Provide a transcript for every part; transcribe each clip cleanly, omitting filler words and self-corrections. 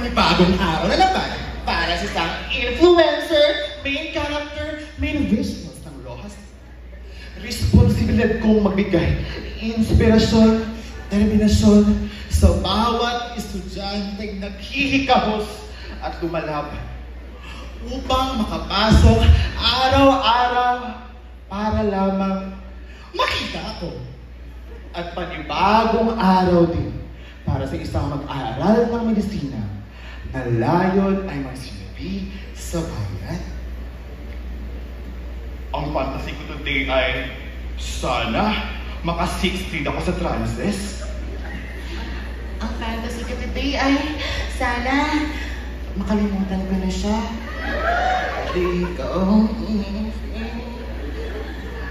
panibagong araw na naman para sa isang influencer, main character, main visuals ng Rojas. Responsibilidad kong magbigay inspirasyon, determinasyon sa bawat estudyanteng naghihikahos at lumalab upang makapasok araw-araw para lamang makita ako at panibagong araw din para sa isang mag-aaral ng medisina na layon ay magsilbi sa bayan. Ang fantasy ko today ay sana maka-6 ako sa trances. Ang fantasy ko today ay sana makalimutan ko na siya.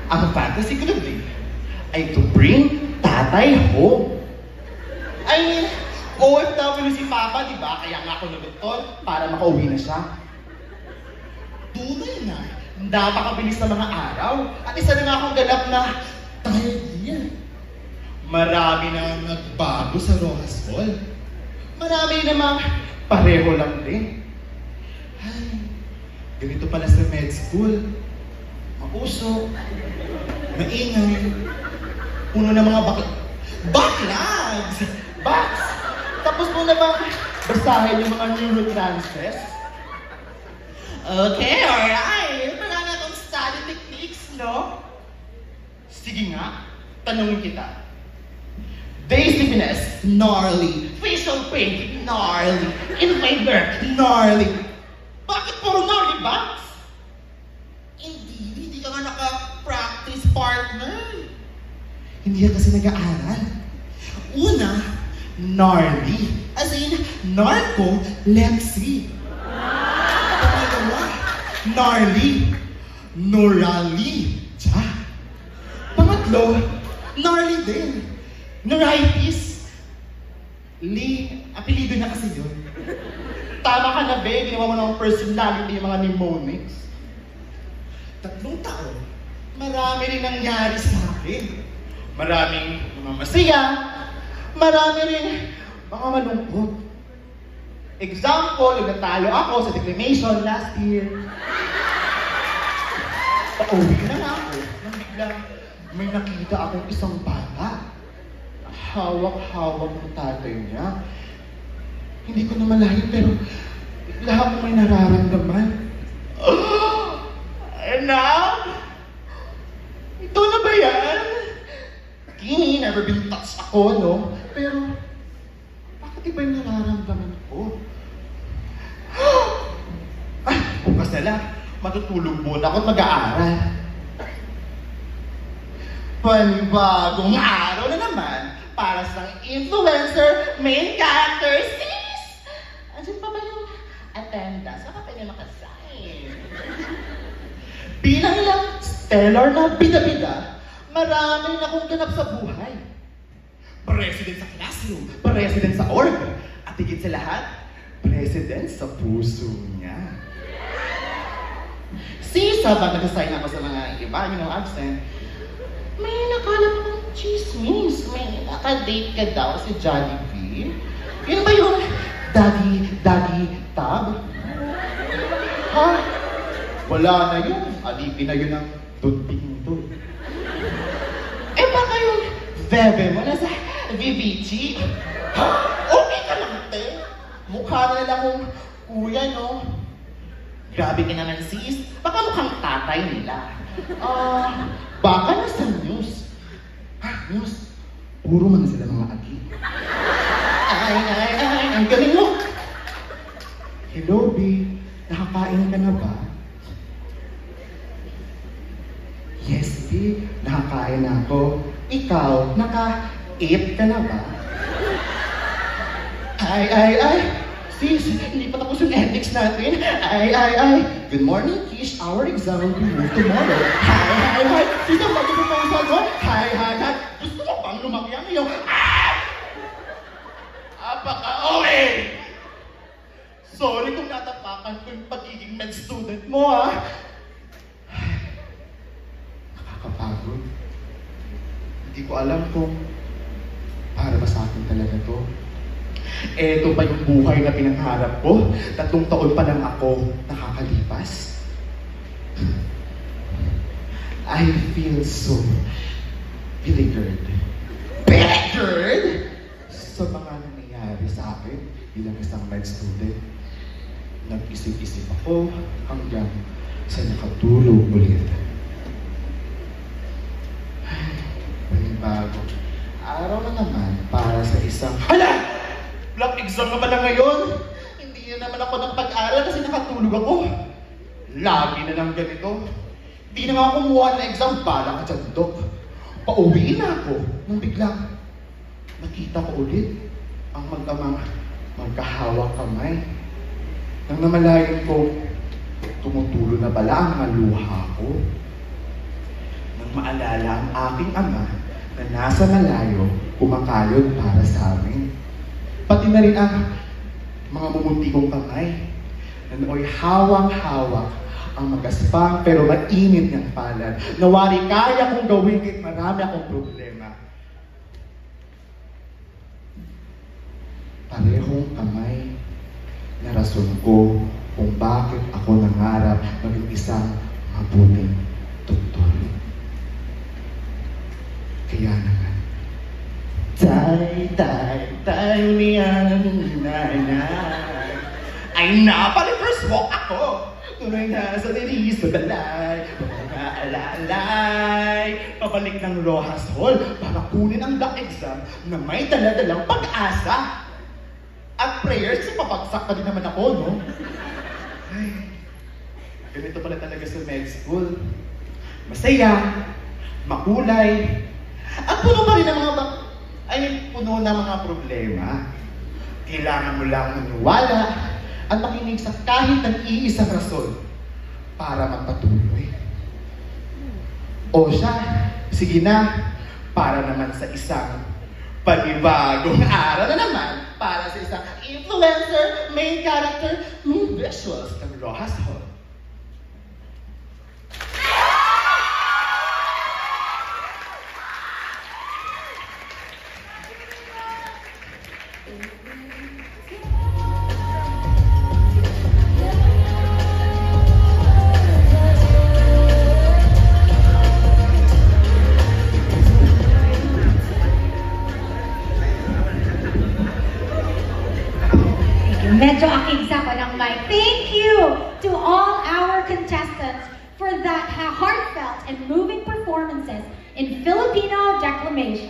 Ang fantasy ko today ay to bring tatay home. I mean, OFW si Papa, di ba? Kaya nga ako nabitol para makauwi na siya. Tunay na, napakabilis na mga araw. At isa na nga akong ganap na tired year. Marami na nagbago sa Rojas Hall. Marami namang pareho lang din. Ay, ganito pala sa med school. Mauso, maingay, puno ng mga backlogs! Backs! Tapos mo na bang basahin yung mga neurotransfers? Okay, alright. Wala na itong study techniques, no? Sige nga, tanungin kita. Day sleepiness, gnarly. Facial pain, gnarly. In labor, gnarly. Bakit puro gnarly, Backs? Hindi ka nga naka-practice partner. Hindi ka kasi nag-aaral. Una, gnarly. As in, narcolepsy. Pangalawa, gnarly. Norally. Tsa. Pangatlo, gnarly din. Neuritis. Lee, apelido na kasi yun. Tama ka na, be. Ginawa mo ng personality yung mga mnemonics. 3 taon, marami rin nangyari sa akin. Maraming mga masaya, marami rin mga malungkot. Example, yung natalo ako sa declamation last year. Pauwi na nga ako nang biglang may nakita akong isang bata. Hawak-hawak ng tatay niya. Hindi ko na malayo pero bigla akong may nararamdaman. Anak? Ito na ba yan? Never been touched ako, no? Pero, bakit iba yung nararamdaman ko? Ay, bukas na lang. Matutulog muna ako at mag-aaral. Panibagong araw na naman para sa influencer main character sis! Andiyan pa ba yung attendance? Baka pwede makasign. Bilang ilang stellar na bida-bida, marami na akong ganap sa buhay. President sa classroom, president sa org, at higit sa lahat, president sa puso niya. Sisa ba nag-assign ako sa mga iba, absent? May nakalap akong chismis. May nakadate ka daw si Johnny V. Yun ba yung daddy tab? Ha? Wala na yun. Alipin na yun ang toothpicking to. Eh baka yung bebe mo na sa VVG? Ha? Okay ka lang, te. Mukha na lang kong kuya, no? Grabe ka naman, sis. Baka mukhang tatay nila. Baka nasa news. Ha? News? Puro man sila mga agi. Ay, ang galing mo. Hello, B. Nakakain ka na ba? Yes, B. Nakakain na ako. Ikaw, naka-eat ka na ba? Ay. Sis, hindi pa tapos yung ethics natin. Ay. Good morning, Kish. Our exam will be moved tomorrow. Hi. Sis, ang pag-proposal mo? Hi. Gusto ko bang lumaki ang iyong... Apaka-OA! Sorry kung natapakan ko yung pagiging med student mo, ha? Nakakapagod. Hindi ko alam kung para ba sa akin talaga to. Eto pa yung buhay na pinangarap ko. 3 taon pa lang ako nakakalipas. I feel so beleaguered. Beleaguered? Sa mga nangyayari sa akin bilang isang med student. Nag-isip-isip ako hanggang sa nakatulog ulit. Panibago. Araw na naman para sa isang... Hala! Block exam na pala ngayon! Hindi na naman ako ng pag-aral kasi nakatulog ako. Lagi na lang ganito. Di na nga ako kumuha ng exam, bala ka dyan, Dok. Pauwi na ako nung biglang nakita ko ulit ang mag-amang magkahawak kamay. Nang namalayan ko, tumutulo na pala ang mga luha ko. Nang maalala ang aking ama na nasa malayo, kumakayod para sa amin. Pati na rin ang mga mumunti kong kamay na nooy hawang-hawak ang magaspang pero mainit niyang palad. Nawari kaya kong gawin kahit marami akong problema. Parehong kamay na rason ko kung bakit ako nangarap maging isang mabuting doktor. Kaya naman, tayo niyan, nanay. Ay first walk ako. Tunay na sa diris sa balay. Mga alalay. Pabalik ng Rojas Hall para kunin ang doc exam na may daladalang pag-asa. At prayers, papagsak na din naman ako, no? Ay, ganito pala talaga sa med school. Masaya, makulay, at puno pa rin ng mga puno ng mga problema. Kailangan mo lang maniwala at makinig sa kahit ng iisang rason para magpatuloy. O siya, sige na, para naman sa isang panibagong araw na naman para sa isang influencer, main character, main visuals ng Rojas Hall. Medyo akigsa ko ng mic. Thank you to all our contestants for that heartfelt and moving performances in Filipino declamation.